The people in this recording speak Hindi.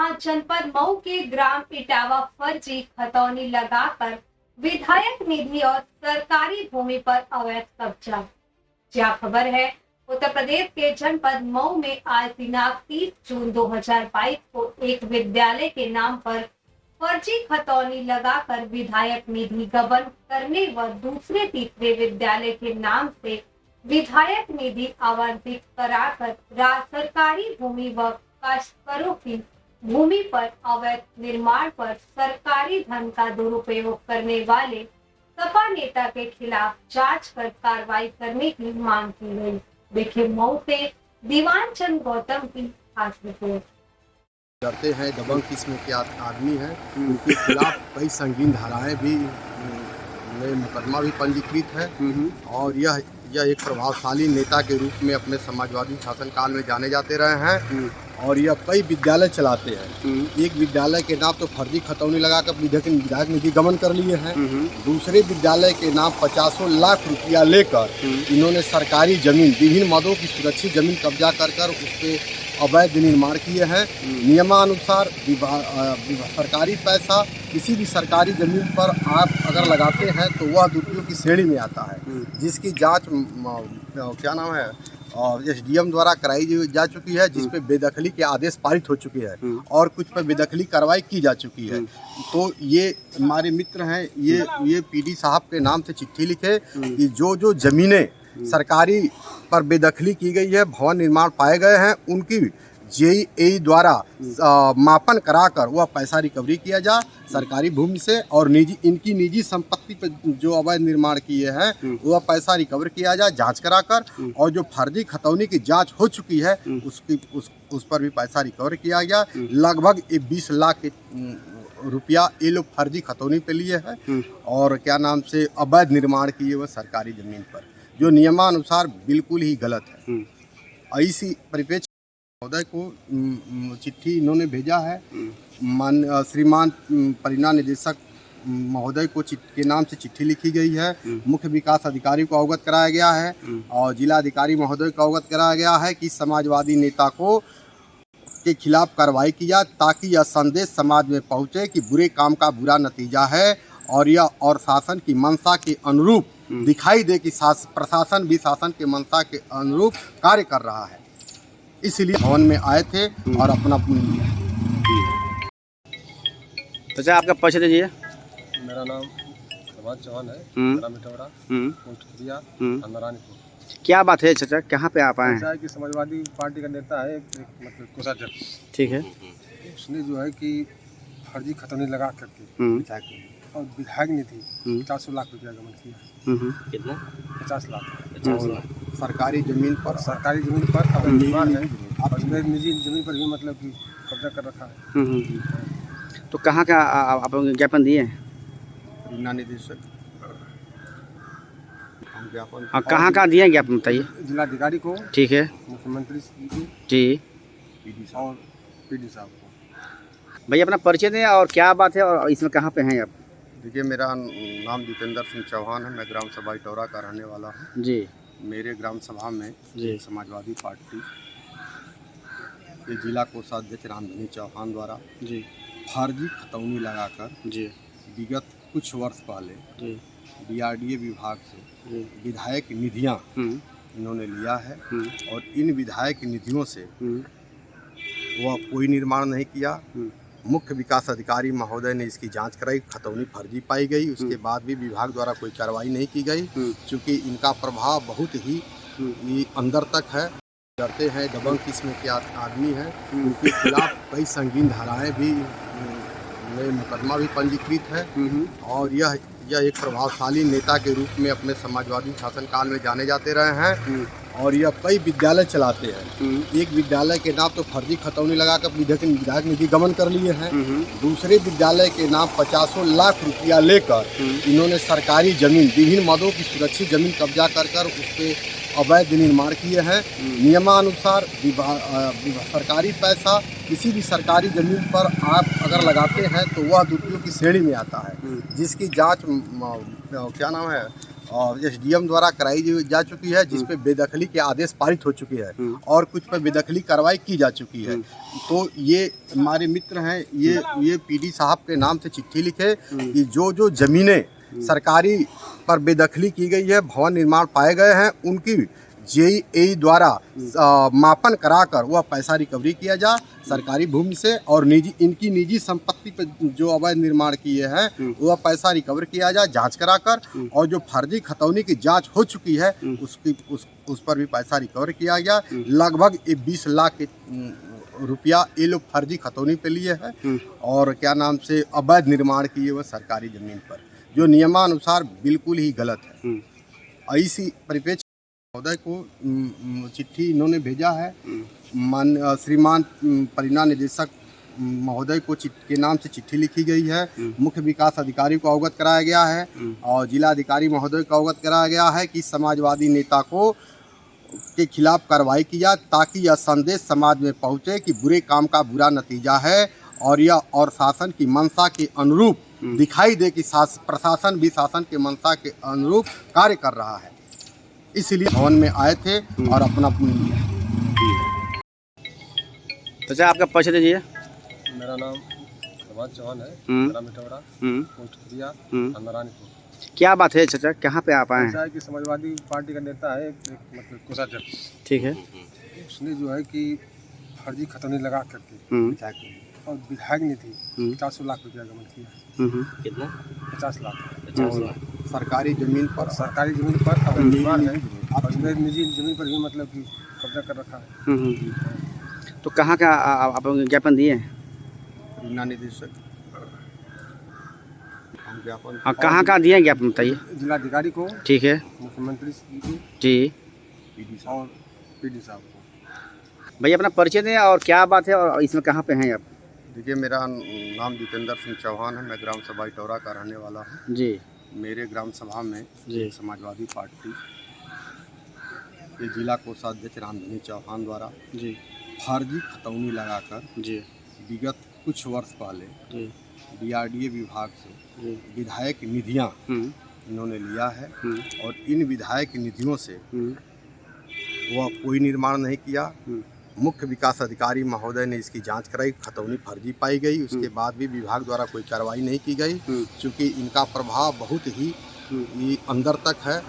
जहां जनपद मऊ के ग्राम इटावा फर्जी खतौनी लगाकर विधायक निधि और सरकारी भूमि पर अवैध कब्जा। क्या खबर है, उत्तर प्रदेश के जनपद मऊ में आज दिनांक 30 जून 2022 को एक विद्यालय के नाम पर फर्जी खतौनी लगाकर विधायक निधि गबन करने व दूसरे तीसरे विद्यालय के नाम से विधायक निधि आवंटित कराकर सरकारी भूमि व काश्तकारों की भूमि पर अवैध निर्माण पर सरकारी धन का दुरुपयोग करने वाले सपा नेता के खिलाफ जांच कर कार्रवाई करने की मांग की गई। देखिए मऊ से दीवान चंद गौतम की खास रिपोर्ट। करते हैं दबंग किस्म के आदमी हैं, उनके खिलाफ कई संगीन धाराएं भी में मुकदमा भी पंजीकृत है और यह एक प्रभावशाली नेता के रूप में अपने समाजवादी शासनकाल में जाने जाते रहे हैं और यह कई विद्यालय चलाते हैं। एक विद्यालय के नाम तो फर्जी खतौनी लगाकर विधायक निधि गमन कर लिए हैं। दूसरे विद्यालय के नाम 50 लाख रुपया लेकर इन्होंने सरकारी जमीन, विभिन्न मदों की सुरक्षित जमीन कब्जा कर उस पर अवैध निर्माण किए हैं। नियमानुसार सरकारी पैसा किसी भी सरकारी जमीन पर आप अगर लगाते हैं तो वह दुरुपयोग की श्रेणी में आता है, जिसकी जांच क्या नाम है SDM द्वारा कराई जा चुकी है, जिस पे बेदखली के आदेश पारित हो चुके हैं और कुछ पर बेदखली कार्रवाई की जा चुकी है। तो ये हमारे मित्र हैं, ये PD साहब के नाम से चिट्ठी लिखे कि जो जमीनें सरकारी पर बेदखली की गई है, भवन निर्माण पाए गए हैं, उनकी JEE द्वारा मापन कराकर वह पैसा रिकवरी किया जा सरकारी भूमि से और इनकी निजी संपत्ति पर जो अवैध निर्माण किए हैं वह पैसा रिकवर किया जाए जांच कराकर, और जो फर्जी खतौनी की जांच हो चुकी है उस पर भी पैसा रिकवर किया गया। लगभग 20 लाख रुपया ये लोग फर्जी खतौनी पे लिए हैं और क्या नाम से अवैध निर्माण किए हुए सरकारी जमीन पर, जो नियमानुसार बिल्कुल ही गलत है। ऐसी परिप्रेक्ष्य महोदय को चिट्ठी इन्होंने भेजा है। श्रीमान परिना निदेशक महोदय को के नाम से चिट्ठी लिखी गई है। मुख्य विकास अधिकारी को अवगत कराया गया है और जिला अधिकारी महोदय को अवगत कराया गया है कि समाजवादी नेता को के खिलाफ कार्रवाई किया, ताकि यह संदेश समाज में पहुंचे कि बुरे काम का बुरा नतीजा है और शासन की मंशा के अनुरूप दिखाई दे कि प्रशासन भी शासन के मंशा के अनुरूप कार्य कर रहा है। इसलिए भवन में आए थे और अपना तो आपका परिचय दीजिए। मेरा नाम खरवान चौहान है, ग्राम इटावा, पोस्ट खिरिया, नारायणपुर। क्या बात है चाचा, कहाँ पे आप आए हैं? ऐसा है कि समाजवादी पार्टी का नेता है, मतलब कोषाध्यक्ष, ठीक है। उसने जो है कि फर्जी खतौनी लगा करके और विधायक निधि 400 लाख रुपया गमन किया। कितना? 50 लाख सरकारी जमीन पर अवैध निर्माण है और निजी जमीन पर भी मतलब कि कब्जा कर रखा है। तो कहाँ का आप ज्ञापन दिए हैं? निदेशक ज्ञापन कहाँ दिए हैं ज्ञापन बताइए। जिलाधिकारी को, ठीक है, मुख्यमंत्री जी, और PD साहब को। भैया अपना परिचय दें और क्या बात है और इसमें कहाँ पे हैं आप? देखिए, मेरा नाम जितेंद्र सिंह चौहान है, मैं ग्राम सभा इटौरा का रहने वाला हूँ जी। मेरे ग्राम सभा में जी समाजवादी पार्टी के जिला कोषाध्यक्ष रामधनी चौहान द्वारा जी फर्जी खतौनी लगाकर जी विगत कुछ वर्ष पहले जी DRDA विभाग से जी विधायक निधियां इन्होंने लिया है और इन विधायक निधियों से वह कोई निर्माण नहीं किया। मुख्य विकास अधिकारी महोदय ने इसकी जांच कराई, खतौनी फर्जी पाई गई, उसके बाद भी विभाग द्वारा कोई कार्रवाई नहीं की गई, क्योंकि इनका प्रभाव बहुत ही अंदर तक है। करते हैं दबंग किस्म के आदमी हैं, उनके खिलाफ कई संगीन धाराएं भी में मुकदमा भी पंजीकृत है और यह एक प्रभावशाली नेता के रूप में अपने समाजवादी शासनकाल में जाने जाते रहे हैं और यह कई विद्यालय चलाते हैं। एक विद्यालय के नाम तो फर्जी खतौनी लगाकर विधायक निधि गमन कर लिए हैं। दूसरे विद्यालय के नाम 50 लाख रुपया लेकर इन्होंने सरकारी जमीन, विभिन्न मदों की सुरक्षित जमीन कब्जा कर उस पर अवैध निर्माण किए हैं। नियमानुसार सरकारी पैसा किसी भी सरकारी जमीन पर आप अगर लगाते हैं तो वह दुरुपयोग की श्रेणी में आता है, जिसकी जांच क्या नाम है और एसडीएम द्वारा कराई जा चुकी है, जिस पे बेदखली के आदेश पारित हो चुके हैं और कुछ पर बेदखली कार्रवाई की जा चुकी है। तो ये हमारे मित्र हैं, ये पीडी साहब के नाम से चिट्ठी लिखे कि जो जमीनें सरकारी पर बेदखली की गई है, भवन निर्माण पाए गए हैं, उनकी जेईई द्वारा मापन कराकर वह पैसा रिकवरी किया जा सरकारी भूमि से, और इनकी निजी संपत्ति पर जो अवैध निर्माण किए हैं वह पैसा रिकवर किया जा जांच कराकर, और जो फर्जी खतौनी की जांच हो चुकी है उस पर भी पैसा रिकवर किया गया। लगभग 20 लाख रुपया ये लोग फर्जी खतौनी पे लिए हैं और क्या नाम से अवैध निर्माण किए हुए सरकारी जमीन पर, जो नियमानुसार बिल्कुल ही गलत है। इसी परिप्रेक्ष्य महोदय को चिट्ठी इन्होंने भेजा है। श्रीमान परिना निदेशक महोदय को के नाम से चिट्ठी लिखी गई है। मुख्य विकास अधिकारी को अवगत कराया गया है और जिला अधिकारी महोदय को अवगत कराया गया है कि समाजवादी नेता को के खिलाफ कार्रवाई की जाए, ताकि यह संदेश समाज में पहुंचे कि बुरे काम का बुरा नतीजा है और शासन की मंशा के अनुरूप दिखाई दे कि प्रशासन भी शासन के मंशा के अनुरूप कार्य कर रहा है। इसलिए भवन में आए थे और अपना तो आपका परिचय दीजिए। मेरा नाम प्रभात चौहान है, मेरा मिटौरा कोटखरिया नारायणपुर। क्या बात है चाचा, कहाँ पे आप आए हैं? ऐसा है कि समाजवादी पार्टी का नेता है, एक मतलब कोषाध्यक्ष, ठीक है। उसने जो है कि फर्जी खतौनी लगा करके और विधायक निधि 400 लाख रुपया गबन किया। कितना? 50 लाख सरकारी जमीन पर अब निर्माण है और मेरी निजी जमीन पर भी मतलब कि कब्जा कर रखा है। तो कहाँ का आप ज्ञापन दिए हैं? परिना निदेशक हम ज्ञापन कहाँ दिए हैं ज्ञापन बताइए। जिलाधिकारी को, ठीक है, मुख्यमंत्री जी, और पीडी साहब को। भैया अपना परिचय दें और क्या बात है और इसमें कहाँ पे हैं आप? देखिए, मेरा नाम जितेंद्र सिंह चौहान है, मैं ग्राम सभा इटौरा का रहने वाला हूँ जी। मेरे ग्राम सभा में जी समाजवादी पार्टी के जिला कोषाध्यक्ष रामधनी चौहान द्वारा जी फर्जी खतौनी लगाकर जी विगत कुछ वर्ष पहले जी डीआरडीए विभाग से जी विधायक निधियां इन्होंने लिया है और इन विधायक निधियों से वह कोई निर्माण नहीं किया। मुख्य विकास अधिकारी महोदय ने इसकी जांच कराई, खतौनी फर्जी पाई गई, उसके बाद भी विभाग द्वारा कोई कार्रवाई नहीं की गई। चूँकि इनका प्रभाव बहुत ही अंदर तक है